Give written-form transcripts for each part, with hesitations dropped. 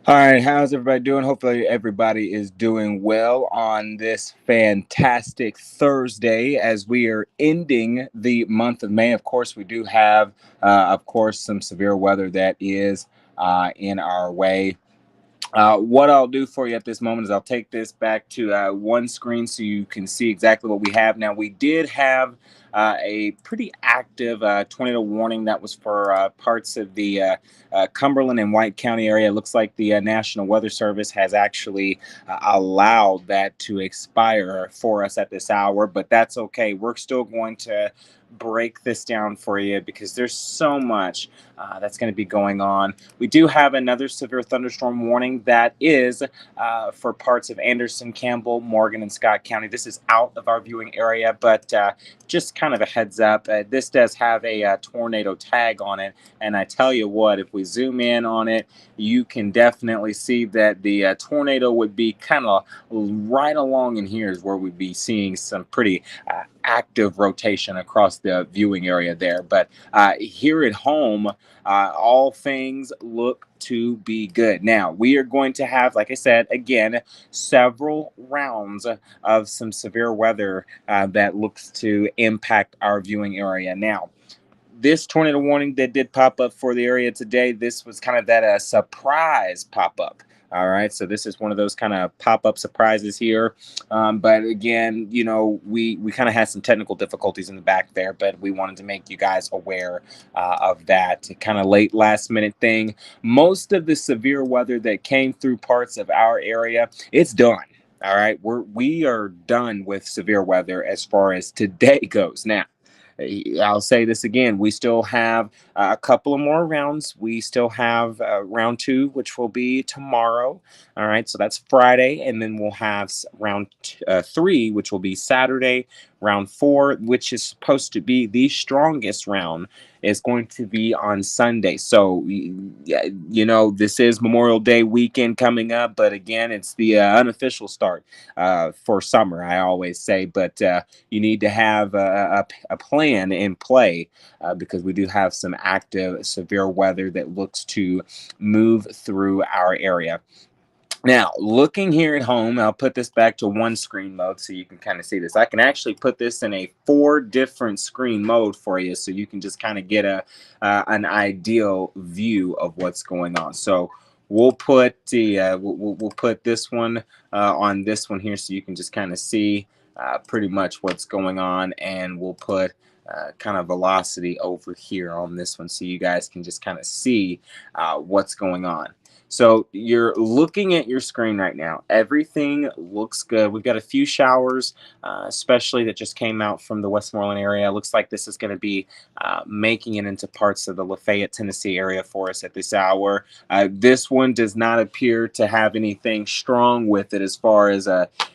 All right, how's everybody doing? Hopefully, everybody is doing well on this fantastic Thursday as we are ending the month of May. Of course, we do have, some severe weather that is in our way. What I'll do for you at this moment is I'll take this back to one screen so you can see exactly what we have. Now, we did have a pretty active tornado warning that was for parts of the Cumberland and White County area. It looks like the National Weather Service has actually allowed that to expire for us at this hour, but that's okay. We're still going to break this down for you because there's so much that's going to be going on. We do have another severe thunderstorm warning that is for parts of Anderson, Campbell, Morgan, and Scott County. This is out of our viewing area, but just kind of a heads up. This does have a tornado tag on it, and I tell you what, if we zoom in on it, you can definitely see that the tornado would be kind of right along in here is where we'd be seeing some pretty active rotation across the viewing area there. But here at home, all things look to be good. Now, we are going to have, like I said, again, several rounds of some severe weather that looks to impact our viewing area. Now, this tornado warning that did pop up for the area today, this was kind of that surprise pop up. All right, so this is one of those kind of pop up surprises here. But again, we kind of had some technical difficulties in the back there, but we wanted to make you guys aware of that kind of late last minute thing. Most of the severe weather that came through parts of our area, it's done. All right, we are done with severe weather as far as today goes. Now, I'll say this again. We still have a couple of more rounds. We still have round two, which will be tomorrow. All right. So that's Friday. And then we'll have round three, which will be Saturday. Round four, which is supposed to be the strongest round, is going to be on Sunday. So, this is Memorial Day weekend coming up. But again, it's the unofficial start for summer, I always say. But you need to have a plan in play because we do have some active severe weather that looks to move through our area. Now, looking here at home, I'll put this back to one screen mode so you can kind of see this. I can actually put this in a 4 different screen mode for you so you can just kind of get an ideal view of what's going on. So we'll put we'll put this one on this one here so you can just kind of see pretty much what's going on, and we'll put kind of velocity over here on this one so you guys can just kind of see what's going on. So you're looking at your screen right now. Everything looks good. We've got a few showers, especially that just came out from the Westmoreland area. Looks like this is going to be making it into parts of the Lafayette, Tennessee area for us at this hour. This one does not appear to have anything strong with it as far as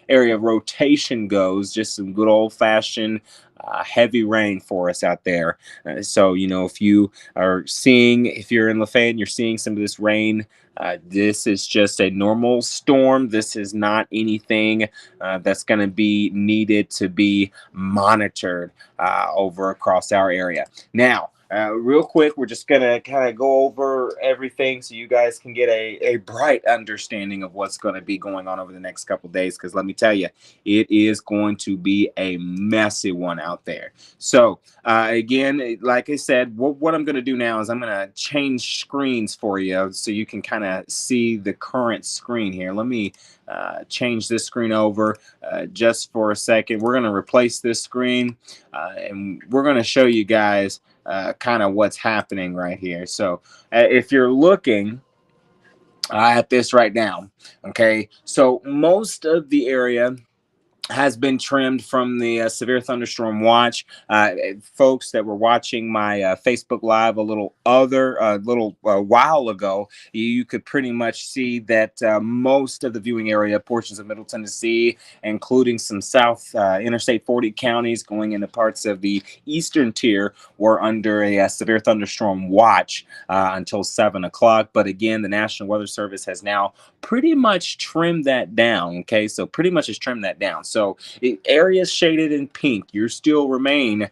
area rotation goes. Just some good old-fashioned heavy rain for us out there. So, if you're in Lafayette and you're seeing some of this rain, this is just a normal storm. This is not anything that's going to be needed to be monitored over across our area. Now, real quick, we're just going to kind of go over everything so you guys can get a bright understanding of what's going to be going on over the next couple of days. Because let me tell you, it is going to be a messy one out there. So, again, like I said, what I'm going to do now is I'm going to change screens for you so you can kind of see the current screen here. Let me change this screen over just for a second. We're going to replace this screen and we're going to show you guys kind of what's happening right here. So if you're looking at this right now, okay, so most of the area has been trimmed from the severe thunderstorm watch. Folks that were watching my Facebook Live a little while ago, you could pretty much see that most of the viewing area, portions of Middle Tennessee, including some South Interstate 40 counties going into parts of the eastern tier, were under a severe thunderstorm watch until 7 o'clock. But again, the National Weather Service has now pretty much trimmed that down. Okay, so pretty much has trimmed that down. So So areas shaded in pink, you still remain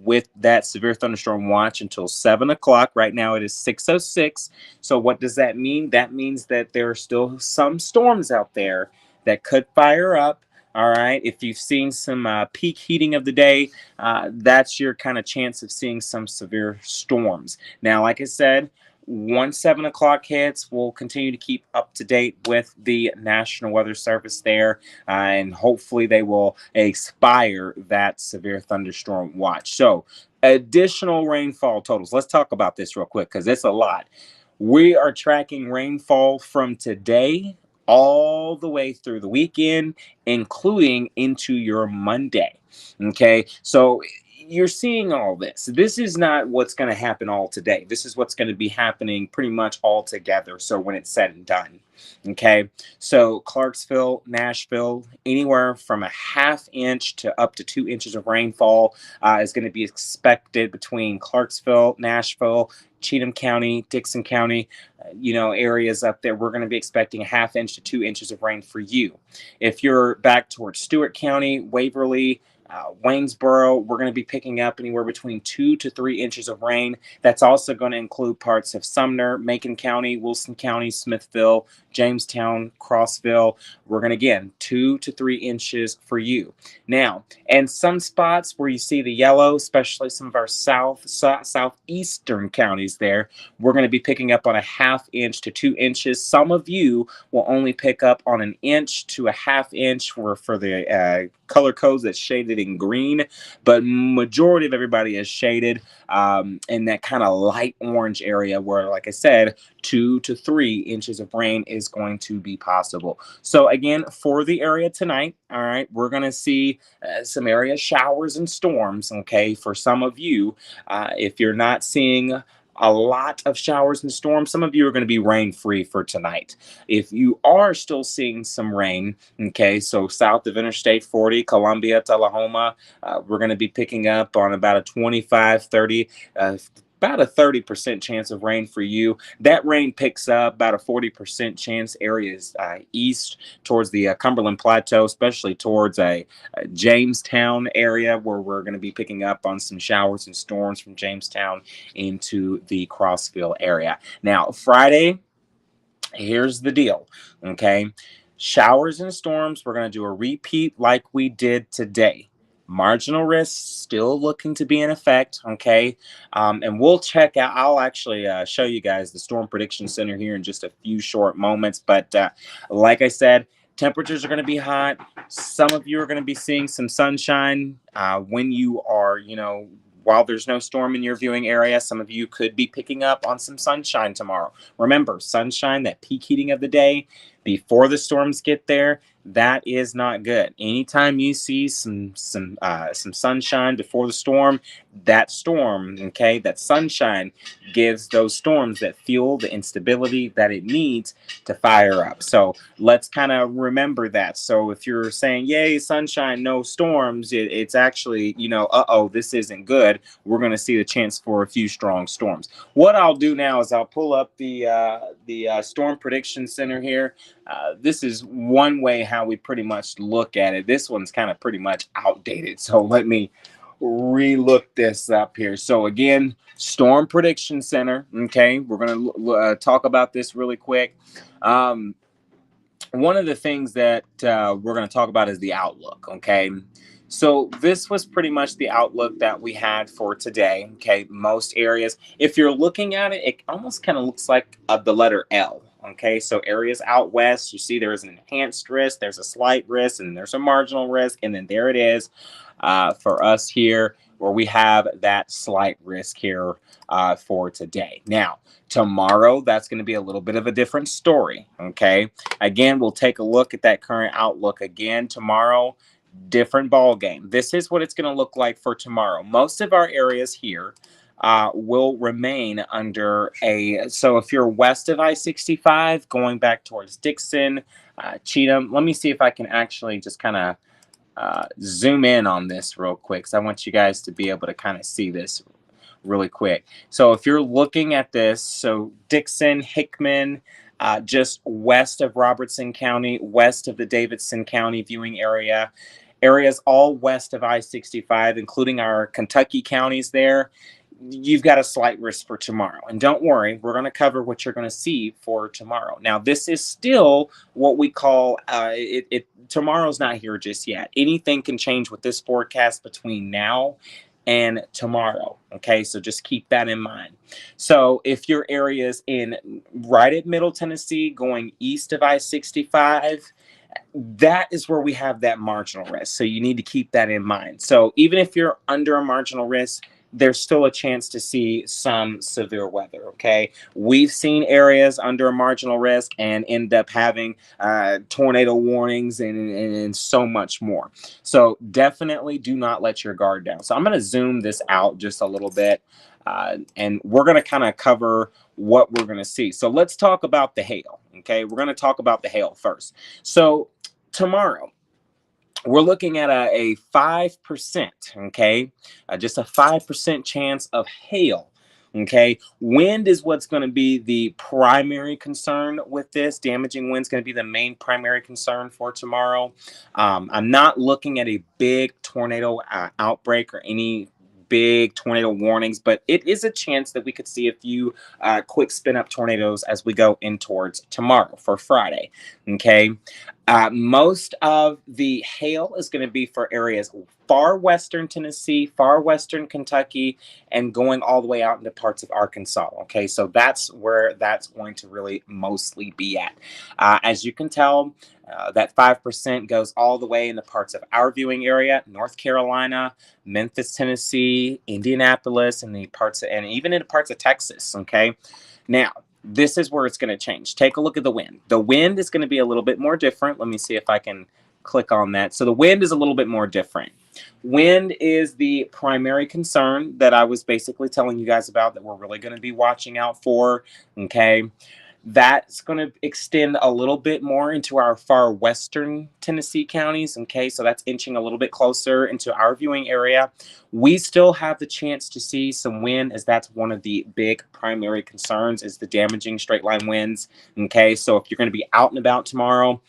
with that severe thunderstorm watch until 7 o'clock. Right now it is 6:06. So what does that mean? That means that there are still some storms out there that could fire up. All right. If you've seen some peak heating of the day, that's your kind of chance of seeing some severe storms. Now, like I said, once 7 o'clock hits, we'll continue to keep up to date with the National Weather Service there, and hopefully they will expire that severe thunderstorm watch. So, additional rainfall totals. Let's talk about this real quick because it's a lot. We are tracking rainfall from today all the way through the weekend, including into your Monday. Okay, so you're seeing all this. This is not what's going to happen all today. This is what's going to be happening pretty much all together. So when it's said and done. Okay, so Clarksville, Nashville, anywhere from a half inch to up to 2 inches of rainfall is going to be expected between Clarksville, Nashville, Cheatham County, Dixon County, areas up there. We're going to be expecting a half inch to 2 inches of rain for you. If you're back towards Stewart County, Waverly, Waynesboro, we're going to be picking up anywhere between 2 to 3 inches of rain. That's also going to include parts of Sumner, Macon County, Wilson County, Smithville, Jamestown, Crossville. We're going to, again, 2 to 3 inches for you. Now, and some spots where you see the yellow, especially some of our southeastern counties there, we're going to be picking up on a half inch to 2 inches. Some of you will only pick up on an inch to a half inch for the color codes that's shaded in green, but majority of everybody is shaded in that kind of light orange area where, like I said, 2 to 3 inches of rain is going to be possible. So again, for the area tonight, all right, we're going to see some area showers and storms. Okay, for some of you, if you're not seeing a lot of showers and storms, some of you are going to be rain free for tonight. If you are still seeing some rain, okay, so south of Interstate 40, Columbia, Tullahoma, we're going to be picking up on about a 25, 30, about a 30% chance of rain for you. That rain picks up about a 40% chance areas east towards the Cumberland Plateau, especially towards a Jamestown area where we're going to be picking up on some showers and storms from Jamestown into the Crossville area. Now, Friday, here's the deal, okay? Showers and storms, we're going to do a repeat like we did today. Marginal risk still looking to be in effect, okay? And we'll check out, I'll actually show you guys the Storm Prediction Center here in just a few short moments. But like I said, temperatures are going to be hot. Some of you are going to be seeing some sunshine when you are, while there's no storm in your viewing area. Some of you could be picking up on some sunshine tomorrow. Remember, sunshine, that peak heating of the day before the storms get there, that is not good. Anytime you see some sunshine before the storm, that sunshine gives those storms that fuel, the instability that it needs to fire up. So let's kind of remember that. So if you're saying, yay, sunshine, no storms, it's actually, this isn't good. We're going to see the chance for a few strong storms. What I'll do now is I'll pull up the Storm Prediction Center here. This is one way how we pretty much look at it. This one's kind of pretty much outdated. So let me re-look this up here. So again, Storm Prediction Center. Okay, we're going to talk about this really quick. One of the things that we're going to talk about is the outlook. Okay, so this was pretty much the outlook that we had for today. Okay, most areas, if you're looking at it, it almost kind of looks like the letter L. Okay, so areas out west, you see there is an enhanced risk, there's a slight risk, and there's a marginal risk, and then there it is for us here, where we have that slight risk here for today. Now, tomorrow, that's going to be a little bit of a different story. Okay, again, we'll take a look at that current outlook again tomorrow. Different ball game. This is what it's going to look like for tomorrow. Most of our areas here will remain under so if you're west of I-65 going back towards Dixon, Cheatham, let me see if I can actually just kind of zoom in on this real quick, because I want you guys to be able to kind of see this really quick. So if you're looking at this, so Dixon, Hickman, just west of Robertson County, west of the Davidson County viewing area, areas all west of I-65, including our Kentucky counties there. You've got a slight risk for tomorrow. And don't worry, we're going to cover what you're going to see for tomorrow. Now, this is still what we call tomorrow's not here just yet. Anything can change with this forecast between now and tomorrow. Okay, so just keep that in mind. So if your area is in right at Middle Tennessee, going east of I-65, that is where we have that marginal risk. So you need to keep that in mind. So even if you're under a marginal risk, there's still a chance to see some severe weather. Okay, we've seen areas under a marginal risk and end up having tornado warnings and so much more. So definitely do not let your guard down. So I'm going to zoom this out just a little bit, and we're going to kind of cover what we're going to see. So let's talk about the hail. Okay, we're going to talk about the hail first. So tomorrow, we're looking at a 5%, okay? Just a 5% chance of hail, okay? Wind is what's going to be the primary concern with this. Damaging wind's going to be the main primary concern for tomorrow. I'm not looking at a big tornado outbreak or any big tornado warnings, but it is a chance that we could see a few quick spin up tornadoes as we go in towards tomorrow for Friday, okay? Most of the hail is going to be for areas far western Tennessee, far western Kentucky, and going all the way out into parts of Arkansas. Okay, so that's where that's going to really mostly be at. As you can tell, that 5% goes all the way into parts of our viewing area, North Carolina, Memphis, Tennessee, Indianapolis, and and even into parts of Texas. Okay, now this is where it's going to change. Take a look at the wind. The wind is going to be a little bit more different. Let me see if I can click on that. So the wind is a little bit more different. Wind is the primary concern that I was basically telling you guys about that we're really going to be watching out for. Okay. That's going to extend a little bit more into our far western Tennessee counties. Okay, so that's inching a little bit closer into our viewing area. We still have the chance to see some wind, as that's one of the big primary concerns, is the damaging straight line winds. Okay, so if you're going to be out and about tomorrow,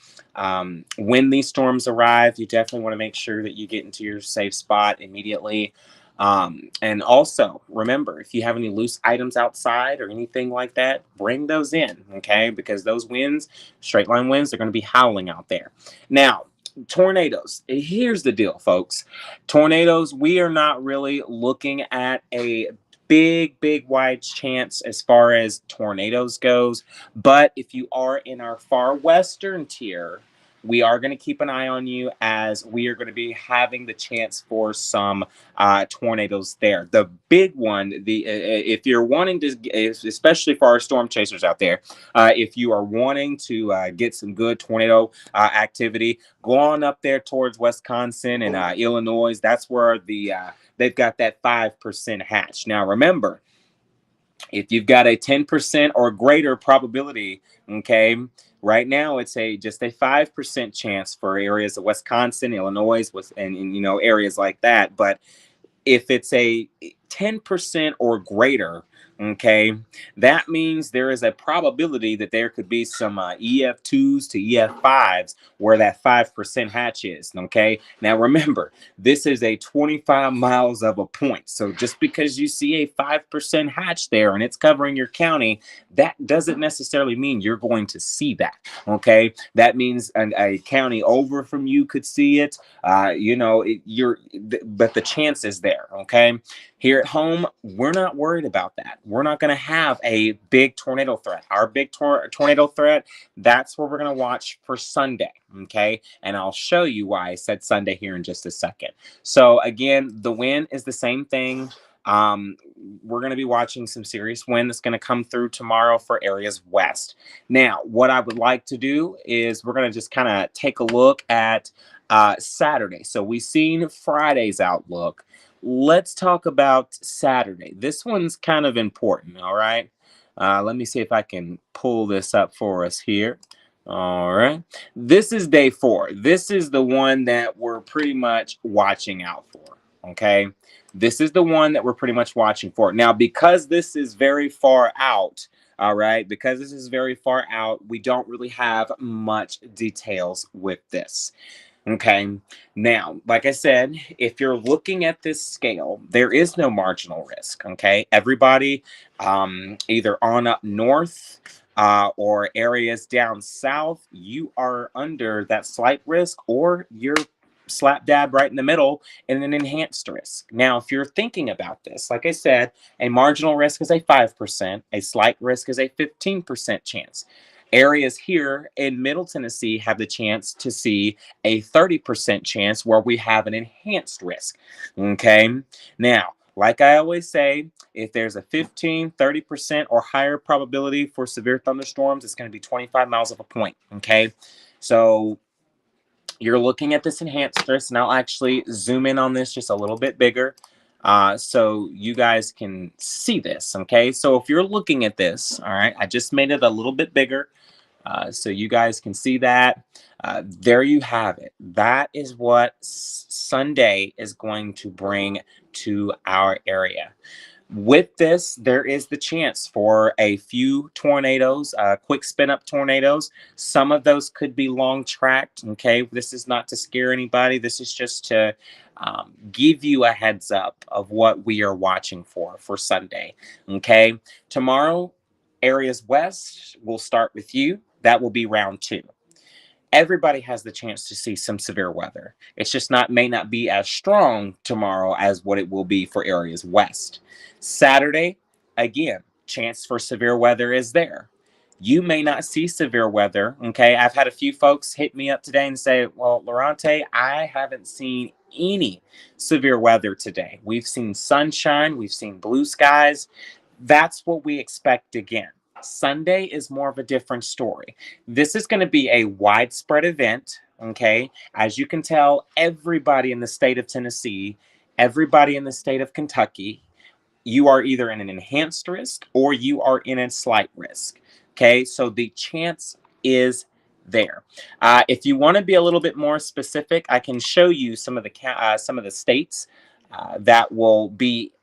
when these storms arrive, you definitely want to make sure that you get into your safe spot immediately. And also remember, if you have any loose items outside or anything like that, bring those in, okay? Because those winds, straight line winds, they're going to be howling out there. Now, tornadoes. Here's the deal, folks. Tornadoes, we are not really looking at a big wide chance as far as tornadoes goes. But if you are in our far western tier, we are going to keep an eye on you, as we are going to be having the chance for some tornadoes there. The big one, if you're wanting to, especially for our storm chasers out there, if you are wanting to get some good tornado activity, go on up there towards Wisconsin and Illinois. That's where they've got that 5% hatch. Now remember, if you've got a 10% or greater probability, okay, right now it's just a 5% chance for areas of Wisconsin, Illinois, and areas like that. But if it's a 10% or greater, okay, that means there is a probability that there could be some EF2s to EF5s where that 5% hatch is. Okay, now remember, this is a 25 miles of a point. So just because you see a 5% hatch there and it's covering your county, that doesn't necessarily mean you're going to see that. Okay, that means a county over from you could see it. But the chance is there. Okay, here at home, we're not worried about that. We're not going to have a big tornado threat. Our big tornado threat, that's where we're going to watch for Sunday, okay? And I'll show you why I said Sunday here in just a second. So again, the wind is the same thing. We're going to be watching some serious wind that's going to come through tomorrow for areas west. Now, what I would like to do is we're going to just kind of take a look at Saturday. So we've seen Friday's outlook. Let's talk about Saturday. This one's kind of important, all right? Let me see if I can pull this up for us here. All right. This is day 4. This is the one that we're pretty much watching out for, okay? This is the one that we're pretty much watching for. Now, because this is very far out, all right, because this is very far out, we don't really have much details with this. Okay. Now, like I said, if you're looking at this scale, there is no marginal risk. Okay. Everybody, either on up north or areas down south, you are under that slight risk or you're slap dab right in the middle in an enhanced risk. Now, if you're thinking about this, like I said, a marginal risk is a 5%, a slight risk is a 15% chance. Areas here in Middle Tennessee have the chance to see a 30% chance where we have an enhanced risk. Okay. Now, like I always say, if there's a 15, 30% or higher probability for severe thunderstorms, it's going to be 25 miles of a point. Okay. So you're looking at this enhanced risk, and I'll actually zoom in on this just a little bit bigger so you guys can see this. Okay. So if you're looking at this, all right, I just made it a little bit bigger so you guys can see that. There you have it. That is what Sunday is going to bring to our area. With this, there is the chance for a few tornadoes, quick spin up tornadoes. Some of those could be long tracked. Okay. This is not to scare anybody. This is just to give you a heads up of what we are watching for Sunday. Okay. Tomorrow, areas west will start with you. That will be round two. Everybody has the chance to see some severe weather. It's just may not be as strong tomorrow as what it will be for areas west. Saturday, again, chance for severe weather is there. You may not see severe weather. Okay. I've had a few folks hit me up today and say, well, Lorante, I haven't seen any severe weather today. We've seen sunshine, we've seen blue skies. That's what we expect again. Sunday is more of a different story. This is going to be a widespread event. Okay. As you can tell, everybody in the state of Tennessee, everybody in the state of Kentucky, you are either in an enhanced risk or you are in a slight risk. Okay. So the chance is there. If you want to be a little bit more specific, I can show you some of the states that will be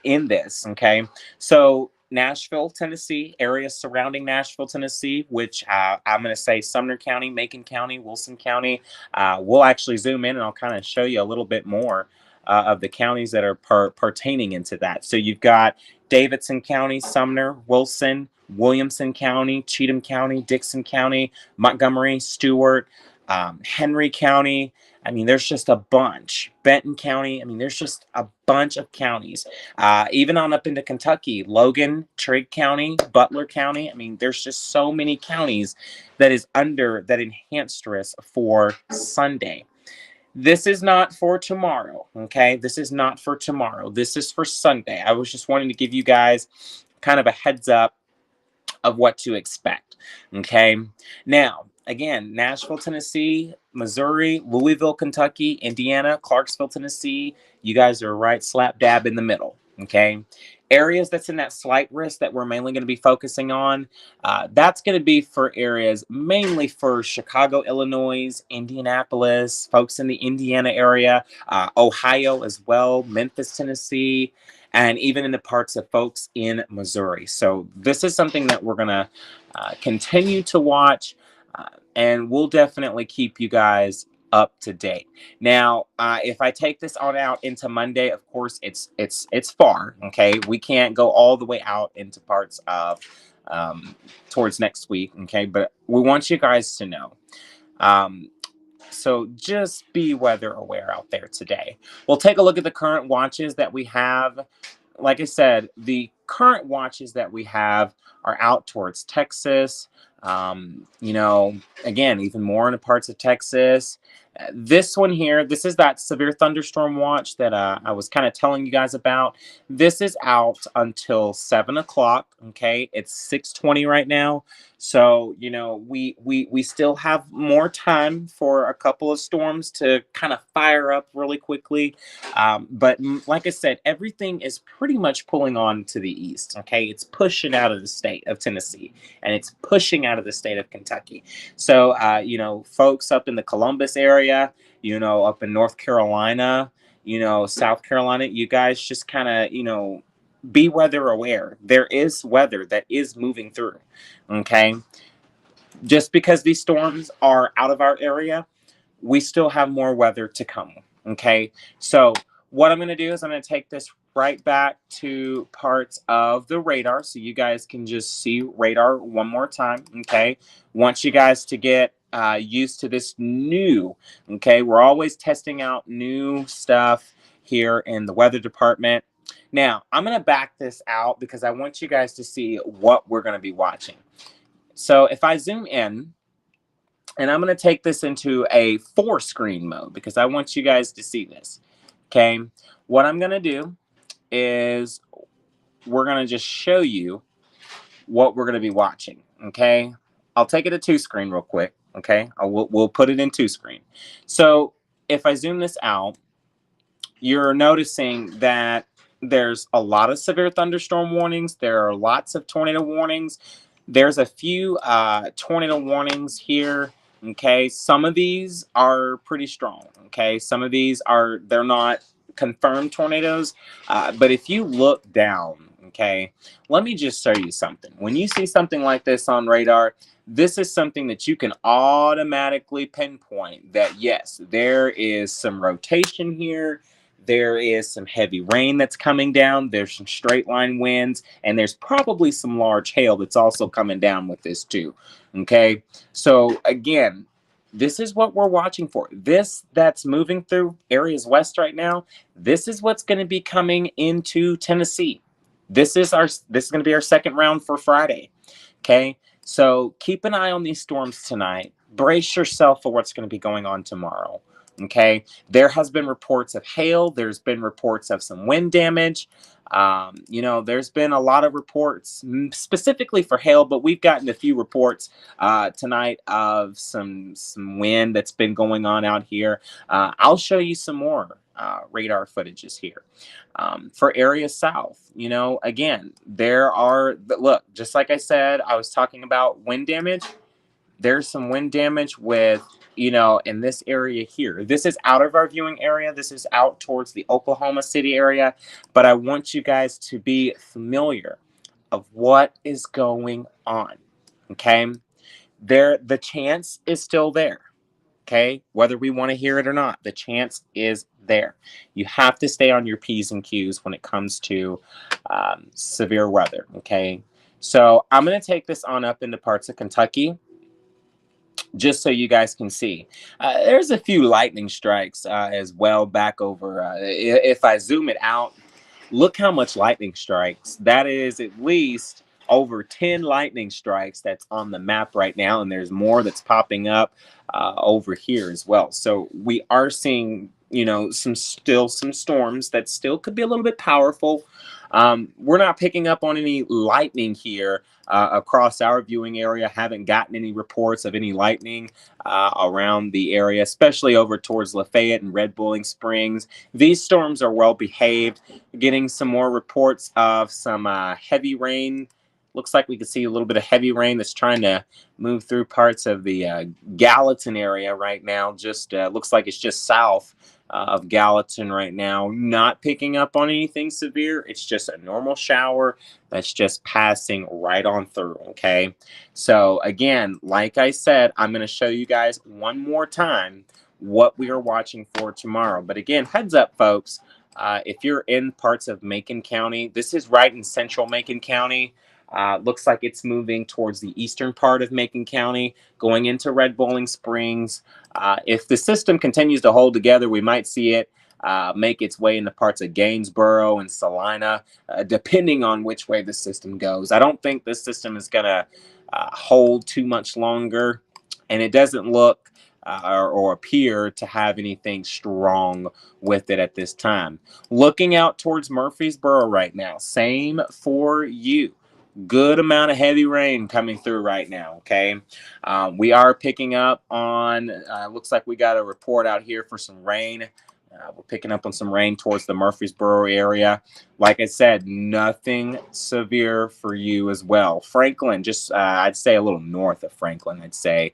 in this. Okay, so Nashville, Tennessee, areas surrounding Nashville, Tennessee, which I'm going to say Sumner County, Macon County, Wilson County. We'll actually zoom in and I'll kind of show you a little bit more of the counties that are pertaining into that. So you've got Davidson County, Sumner, Wilson, Williamson County, Cheatham County, Dixon County, Montgomery, Stewart, Henry County. I mean, there's just a bunch. Benton County. I mean, there's just a bunch of counties. Even on up into Kentucky, Logan, Trigg County, Butler County. I mean, there's just so many counties that is under that enhanced risk for Sunday. This is not for tomorrow. Okay. This is not for tomorrow. This is for Sunday. I was just wanting to give you guys kind of a heads up of what to expect. Okay. Now, again, Nashville, Tennessee, Missouri, Louisville, Kentucky, Indiana, Clarksville, Tennessee. You guys are right slap dab in the middle. Okay. Areas that's in that slight risk that we're mainly going to be focusing on, that's going to be for areas mainly for Chicago, Illinois, Indianapolis, folks in the Indiana area, Ohio as well, Memphis, Tennessee, and even in the parts of folks in Missouri. So this is something that we're going to continue to watch, and we'll definitely keep you guys up to date. Now, if I take this on out into Monday, of course, it's far. Okay, we can't go all the way out into parts of towards next week. Okay, but we want you guys to know. So just be weather aware out there today. We'll take a look at the current watches that we have. Like I said, the current watches that we have are out towards Texas. You know, again, even more in the parts of Texas. This one here, this is that severe thunderstorm watch that I was kind of telling you guys about. This is out until 7 o'clock. Okay, it's 6:20 right now. So, you know, we still have more time for a couple of storms to kind of fire up really quickly. But like I said, everything is pretty much pulling on to the east. Okay, it's pushing out of the state of Tennessee and it's pushing out of the state of Kentucky. So, you know, folks up in the Columbus area, you know, up in North Carolina, South Carolina, you guys just kind of, be weather aware. There is weather that is moving through. Okay. Just because these storms are out of our area, we still have more weather to come. Okay. So, what I'm going to do is I'm going to take this right back to parts of the radar so you guys can just see radar one more time. Okay. Want you guys to get used to this new. Okay. We're always testing out new stuff here in the weather department. Now, I'm going to back this out because I want you guys to see what we're going to be watching. So, if I zoom in, and I'm going to take this into a 4-screen mode because I want you guys to see this. Okay. What I'm going to do is we're going to just show you what we're going to be watching. Okay. I'll take it to 2-screen real quick. Okay. We'll put it in 2-screen. So if I zoom this out, you're noticing that there's a lot of severe thunderstorm warnings. There are lots of tornado warnings. There's a few tornado warnings here. Okay, some of these are pretty strong. Okay, some of these they're not confirmed tornadoes, but if you look down, okay, let me just show you something. When you see something like this on radar, this is something that you can automatically pinpoint that yes, there is some rotation here. There is some heavy rain that's coming down. There's some straight line winds, and there's probably some large hail that's also coming down with this too. Okay, so again, this is what we're watching for. This that's moving through areas west right now. This is what's going to be coming into Tennessee. This is going to be our second round for Friday. Okay, so keep an eye on these storms tonight. Brace yourself for what's going to be going on tomorrow. Okay, there has been reports of hail. There's been reports of some wind damage. There's been a lot of reports specifically for hail, but we've gotten a few reports tonight of some wind that's been going on out here. I'll show you some more radar footages here. For area south, again, look, just like I said, I was talking about wind damage. There's some wind damage with, in this area here. This is out of our viewing area. This is out towards the Oklahoma City area. But I want you guys to be familiar of what is going on. Okay? The chance is still there. Okay? Whether we want to hear it or not, the chance is there. You have to stay on your P's and Q's when it comes to severe weather. Okay? So I'm going to take this on up into parts of Kentucky, just so you guys can see. There's a few lightning strikes as well back over. If I zoom it out, look how much lightning strikes. That is at least over 10 lightning strikes that's on the map right now, and there's more that's popping up over here as well. So we are seeing, some storms that still could be a little bit powerful. We're not picking up on any lightning here across our viewing area. Haven't gotten any reports of any lightning around the area, especially over towards Lafayette and Red Bowling Springs. These storms are well behaved. Getting some more reports of some heavy rain. Looks like we could see a little bit of heavy rain that's trying to move through parts of the Gallatin area right now. Just looks like it's just south of Gallatin right now. Not picking up on anything severe. It's just a normal shower that's just passing right on through. Okay. So again, like I said, I'm going to show you guys one more time what we are watching for tomorrow. But again, heads up, folks. If you're in parts of Macon County, this is right in central Macon County. Looks like it's moving towards the eastern part of Macon County, going into Red Bowling Springs. If the system continues to hold together, we might see it make its way into parts of Gainesboro and Salina, depending on which way the system goes. I don't think this system is going to hold too much longer, and it doesn't look or appear to have anything strong with it at this time. Looking out towards Murfreesboro right now, same for you. Good amount of heavy rain coming through right now. Okay, we are picking up on looks like we got a report out here for some rain We're picking up on some rain towards the Murfreesboro area. Like I said, nothing severe for you as well. Franklin, just I'd say a little north of Franklin, I'd say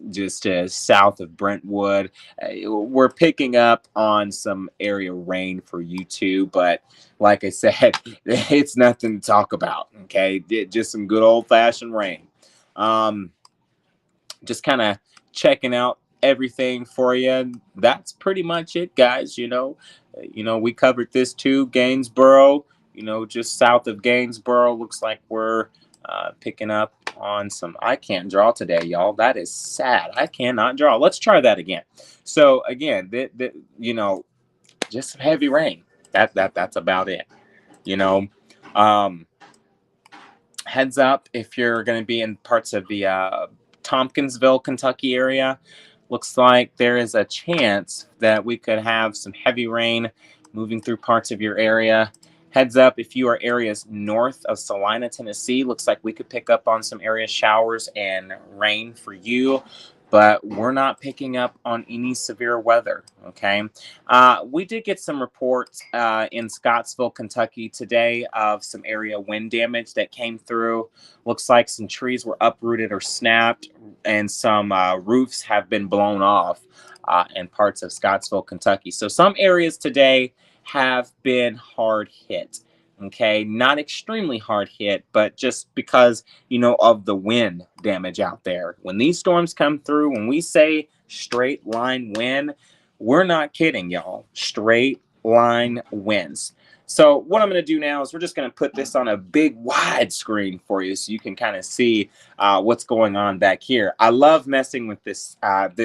just south of Brentwood. We're picking up on some area rain for you too, but like I said, it's nothing to talk about. Okay, just some good old fashioned rain. Um, just kind of checking out everything for you. That's pretty much it, guys. We covered this too. Gainsboro, just south of Gainsboro, looks like we're picking up on some. I can't draw today, y'all. That is sad. I cannot draw. Let's try that again. So again, just some heavy rain. That's about it. You know. Um, Heads up if you're going to be in parts of the Tompkinsville, Kentucky area. Looks like there is a chance that we could have some heavy rain moving through parts of your area. Heads up if you are areas north of Salina, Tennessee. Looks like we could pick up on some area showers and rain for you, but we're not picking up on any severe weather, okay? We did get some reports in Scottsville, Kentucky today of some area wind damage that came through. Looks like some trees were uprooted or snapped, and some roofs have been blown off in parts of Scottsville, Kentucky. So some areas today have been hard hit. Okay, not extremely hard hit, but just because, of the wind damage out there. When these storms come through, when we say straight line wind, we're not kidding, y'all. Straight line winds. So what I'm going to do now is we're just going to put this on a big wide screen for you so you can kind of see what's going on back here. I love messing with this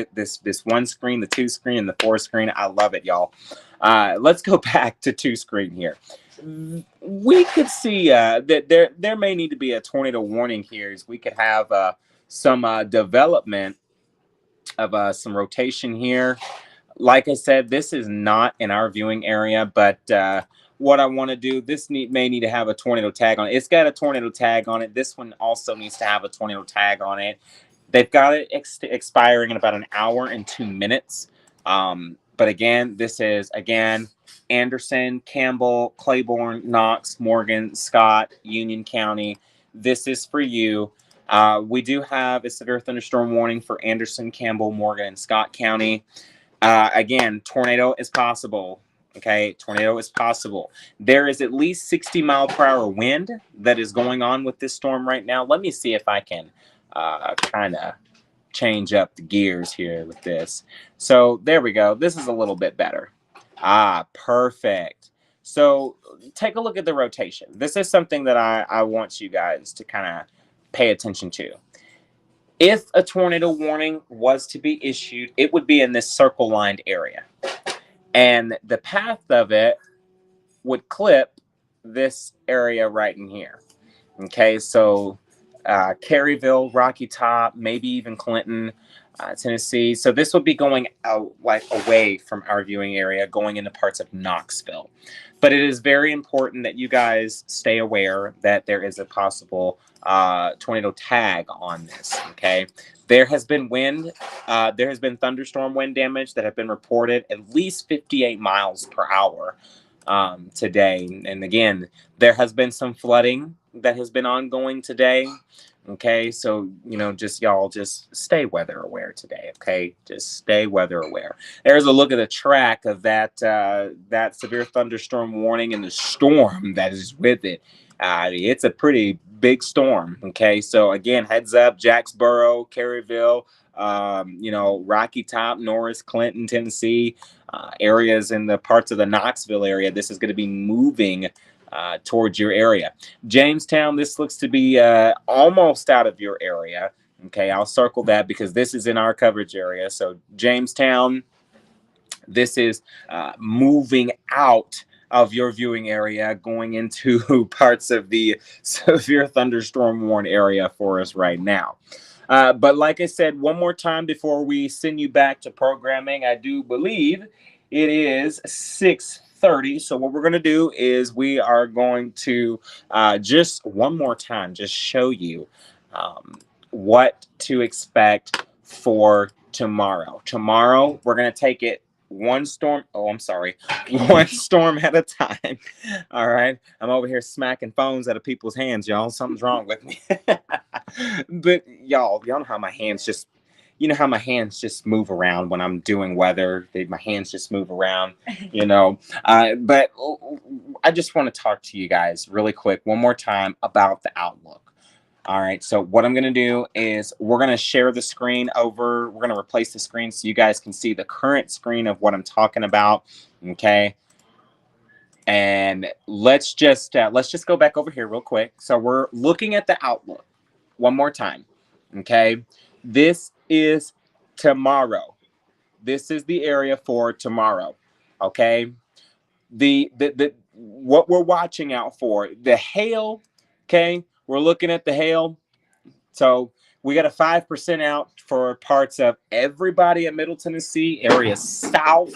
this one screen, the two screen, and the four screen. I love it, y'all. Let's go back to two screen here. We could see that there may need to be a tornado warning here, as we could have some development of some rotation here. Like I said, this is not in our viewing area, but what I want to do, this may need to have a tornado tag on it. It's got a tornado tag on it. This one also needs to have a tornado tag on it. They've got it expiring in about an hour and 2 minutes. But again, this is, Anderson, Campbell, Claiborne, Knox, Morgan, Scott, Union County. This is for you. We do have a severe thunderstorm warning for Anderson, Campbell, Morgan, and Scott County. Again, tornado is possible. Okay, tornado is possible. There is at least 60-mile-per-hour wind that is going on with this storm right now. Let me see if I can kind of change up the gears here with this. So there we go. This is a little bit better. Perfect. So take a look at the rotation. This is something that I want you guys to kind of pay attention to. If a tornado warning was to be issued, it would be in this circle-lined area. And the path of it would clip this area right in here. Okay, so Caryville, Rocky Top, maybe even Clinton, Tennessee. So this would be going out, like, away from our viewing area, going into parts of Knoxville. But it is very important that you guys stay aware that there is a possible tornado tag on this. Okay, there has been wind, there has been thunderstorm wind damage that have been reported at least 58 miles per hour today. And again, there has been some flooding that has been ongoing today. Okay, so just stay weather aware today. Okay, just stay weather aware. There's a look at the track of that severe thunderstorm warning and the storm that is with it. It's a pretty big storm. Okay, so again, heads up, Jacksboro, Caryville, Rocky Top, Norris, Clinton, Tennessee, areas in the parts of the Knoxville area. This is going to be moving towards your area. Jamestown, this looks to be almost out of your area. Okay, I'll circle that because this is in our coverage area. So Jamestown, this is moving out of your viewing area, going into parts of the severe thunderstorm warn area for us right now. But like I said, one more time before we send you back to programming, I do believe it is 6:30. So what we're going to do is we are going to just one more time, just show you what to expect for tomorrow. Tomorrow, we're going to take it one storm. Oh, I'm sorry. One storm at a time. All right. I'm over here smacking phones out of people's hands, y'all. Something's wrong with me. But y'all know how my hands just, you know how my hands just move around when I'm doing weather. My hands just move around, you know. But I just want to talk to you guys really quick one more time about the outlook. All right, so what I'm going to do is we're going to share the screen over. We're going to replace the screen so you guys can see the current screen of what I'm talking about, okay? And let's just go back over here real quick. So we're looking at the outlook one more time, okay? This is tomorrow. This is the area for tomorrow, okay? The what we're watching out for, the hail, okay? We're looking at the hail. So we got a 5% out for parts of everybody in Middle Tennessee, area south,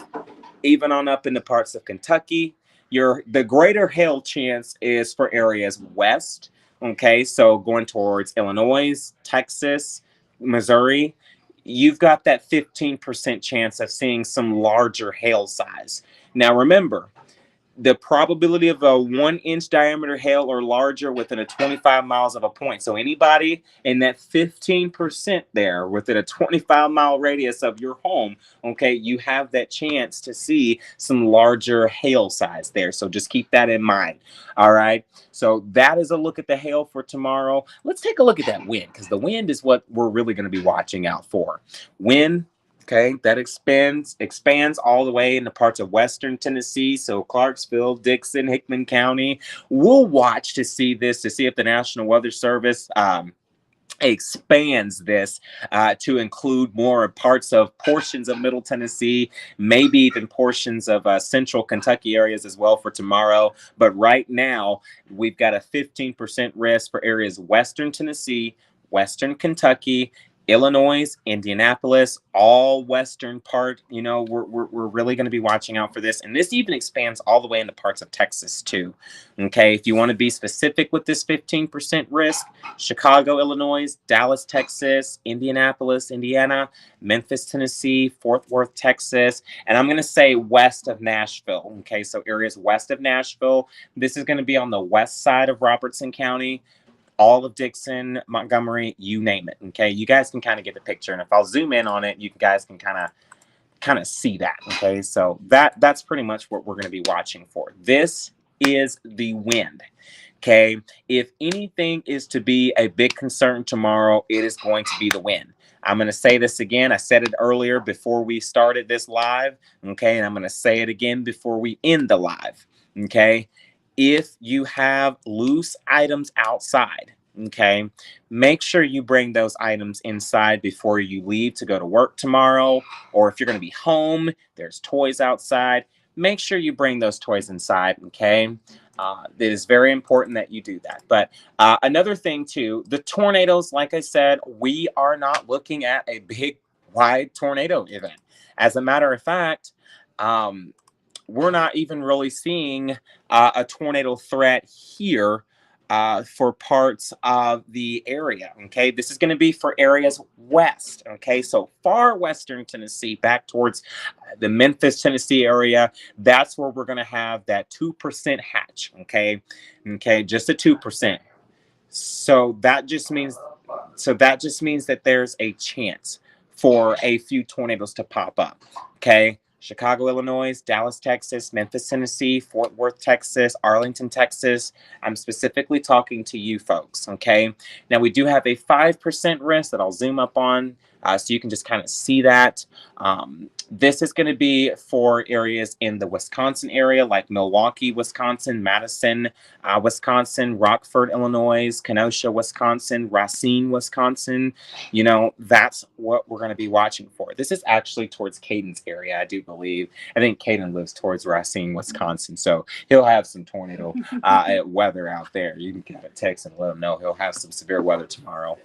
even on up into parts of Kentucky. The greater hail chance is for areas west. Okay, so going towards Illinois, Texas, Missouri, you've got that 15% chance of seeing some larger hail size. Now remember, the probability of a 1-inch diameter hail or larger within a 25 miles of a point. So anybody in that 15% there within a 25-mile radius of your home, okay, you have that chance to see some larger hail size there. So just keep that in mind. All right. So that is a look at the hail for tomorrow. Let's take a look at that wind, because the wind is what we're really going to be watching out for. Wind. Okay, that expands all the way into parts of western Tennessee, so Clarksville, Dixon, Hickman County. We'll watch to see this, to see if the National Weather Service expands this to include more parts of portions of Middle Tennessee, maybe even portions of central Kentucky areas as well for tomorrow. But right now, we've got a 15% risk for areas western Tennessee, western Kentucky, Illinois, Indianapolis, all western part. You know, we're really going to be watching out for this. And this even expands all the way into parts of Texas too. Okay, if you want to be specific with this 15% risk, Chicago, Illinois, Dallas, Texas, Indianapolis, Indiana, Memphis, Tennessee, Fort Worth, Texas, and I'm going to say west of Nashville. Okay, so areas west of Nashville. This is going to be on the west side of Robertson County, all of Dixon, Montgomery, you name it. Okay, you guys can kind of get the picture, and if I'll zoom in on it, you guys can kind of see that. Okay, so that's pretty much what we're going to be watching for. This is the wind. Okay, if anything is to be a big concern tomorrow, it is going to be the wind. I'm going to say this again. I said it earlier before we started this live. Okay, and I'm going to say it again before we end the live. Okay, if you have loose items outside, okay, make sure you bring those items inside before you leave to go to work tomorrow. Or if you're going to be home, there's toys outside, make sure you bring those toys inside. Okay, it is very important that you do that. But another thing too, the tornadoes, like I said, we are not looking at a big wide tornado event. As a matter of fact, we're not even really seeing a tornado threat here for parts of the area. Okay, this is going to be for areas west. Okay, so far western Tennessee, back towards the Memphis, Tennessee area. That's where we're going to have that 2% hatch. Okay, just a 2%. So that just means that there's a chance for a few tornadoes to pop up. Okay. Chicago, Illinois, Dallas, Texas, Memphis, Tennessee, Fort Worth, Texas, Arlington, Texas. I'm specifically talking to you folks, okay? Now, we do have a 5% risk that I'll zoom up on so you can just kind of see that. This is going to be for areas in the Wisconsin area, like Milwaukee, Wisconsin, Madison, Wisconsin, Rockford, Illinois, Kenosha, Wisconsin, Racine, Wisconsin. You know, that's what we're going to be watching for. This is actually towards Caden's area, I do believe. I think Caden lives towards Racine, Wisconsin, so he'll have some tornado weather out there. You can kind of text and let him know he'll have some severe weather tomorrow.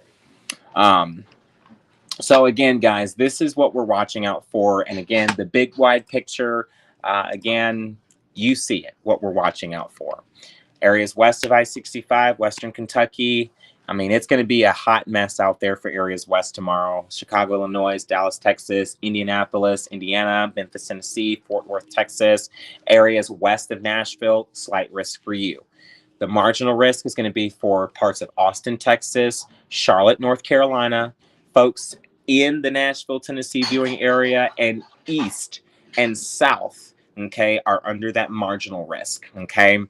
So again, guys, this is what we're watching out for. And again, the big wide picture, again, you see it, what we're watching out for. Areas west of I-65, western Kentucky, I mean, it's going to be a hot mess out there for areas west tomorrow. Chicago, Illinois, Dallas, Texas, Indianapolis, Indiana, Memphis, Tennessee, Fort Worth, Texas. Areas west of Nashville, slight risk for you. The marginal risk is going to be for parts of Austin, Texas, Charlotte, North Carolina, folks in the Nashville, Tennessee viewing area, and east and south, okay, are under that marginal risk, okay?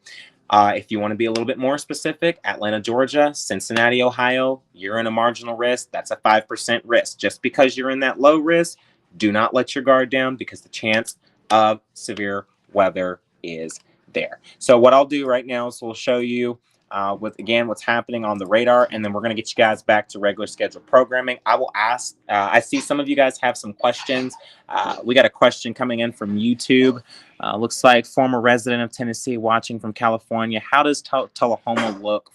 If you want to be a little bit more specific, Atlanta, Georgia, Cincinnati, Ohio, you're in a marginal risk. That's a 5% risk. Just because you're in that low risk, do not let your guard down because the chance of severe weather is there. So what I'll do right now is we'll show you what's happening on the radar, and then we're going to get you guys back to regular scheduled programming. I will ask, I see some of you guys have some questions. We got a question coming in from YouTube. Looks like former resident of Tennessee watching from California. How does Tullahoma look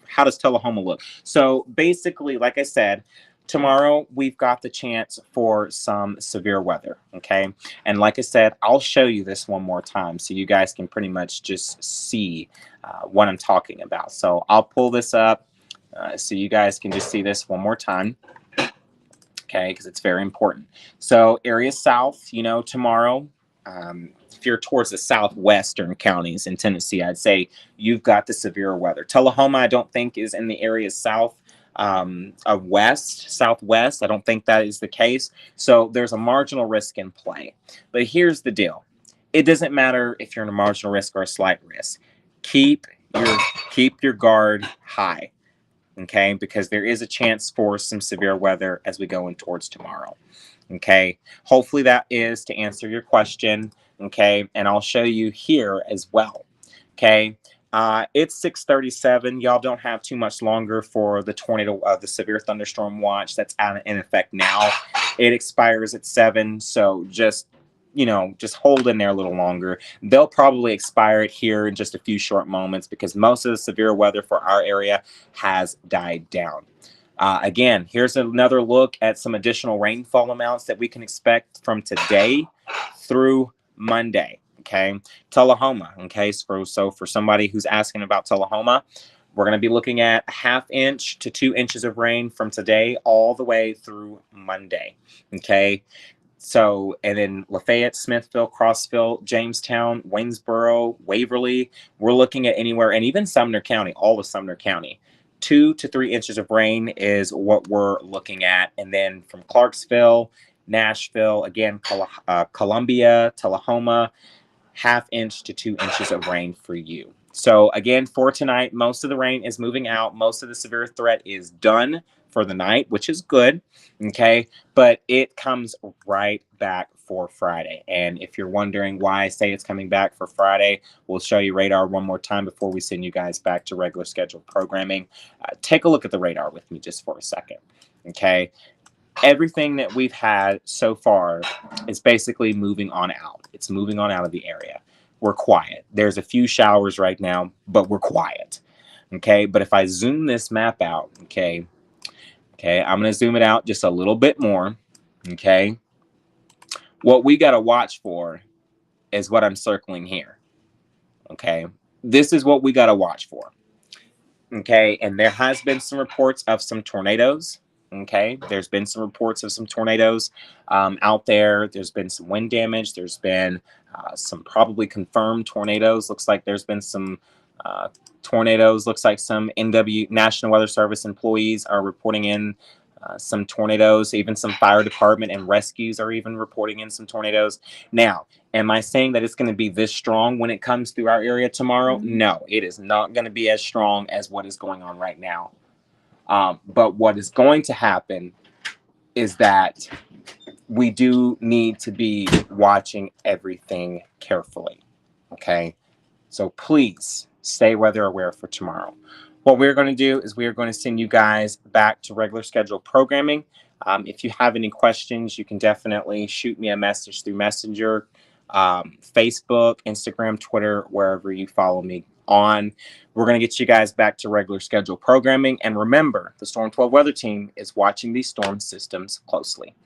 how does Tullahoma look? So basically, like I said, tomorrow we've got the chance for some severe weather, okay? And like I said, I'll show you this one more time so you guys can pretty much just see what I'm talking about. So I'll pull this up so you guys can just see this one more time, okay? Because it's very important. So area south, you know, tomorrow, if you're towards the southwestern counties in Tennessee, I'd say you've got the severe weather. Tullahoma, I don't think is in the area south of southwest. I don't think that is the case. So there's a marginal risk in play. But here's the deal. It doesn't matter if you're in a marginal risk or a slight risk. Keep your guard high, okay? Because there is a chance for some severe weather as we go in towards tomorrow, okay? Hopefully that is to answer your question, okay? And I'll show you here as well, okay? It's 6:37. Y'all don't have too much longer for the tornado, the severe thunderstorm watch that's in effect now. It expires at 7, so just hold in there a little longer. They'll probably expire it here in just a few short moments because most of the severe weather for our area has died down. Again, here's another look at some additional rainfall amounts that we can expect from today through Monday. Okay, Tullahoma. Okay, so for somebody who's asking about Tullahoma, we're going to be looking at a 1/2 inch to 2 inches of rain from today all the way through Monday. Okay, so and then Lafayette, Smithville, Crossville, Jamestown, Waynesboro, Waverly, we're looking at anywhere, and even Sumner County, all of Sumner County. 2 to 3 inches of rain is what we're looking at, and then from Clarksville, Nashville, again, Columbia, Tullahoma, 1/2 inch to 2 inches of rain for you. So again, for tonight, most of the rain is moving out. Most of the severe threat is done for the night, which is good, okay? But it comes right back for Friday. And if you're wondering why I say it's coming back for Friday, we'll show you radar one more time before we send you guys back to regular scheduled programming. Take a look at the radar with me just for a second, okay? Everything that we've had so far is basically moving on out. It's moving on out of the area. We're quiet. There's a few showers right now, but we're quiet. Okay, but if I zoom this map out, okay, I'm going to zoom it out just a little bit more. Okay, what we got to watch for is what I'm circling here. Okay, this is what we got to watch for. Okay, and there has been some reports of some tornadoes. Okay, there's been some reports of some tornadoes out there. There's been some wind damage. There's been some probably confirmed tornadoes. Looks like there's been some tornadoes. Looks like some National Weather Service employees are reporting in some tornadoes. Even some fire department and rescues are even reporting in some tornadoes. Now, am I saying that it's going to be this strong when it comes through our area tomorrow? No, it is not going to be as strong as what is going on right now. But what is going to happen is that we do need to be watching everything carefully, okay? So please stay weather aware for tomorrow. What we're going to do is we are going to send you guys back to regular scheduled programming. If you have any questions, you can definitely shoot me a message through Messenger, Facebook, Instagram, Twitter, wherever you follow me on. We're going to get you guys back to regular scheduled programming. And remember, the Storm 12 weather team is watching these storm systems closely.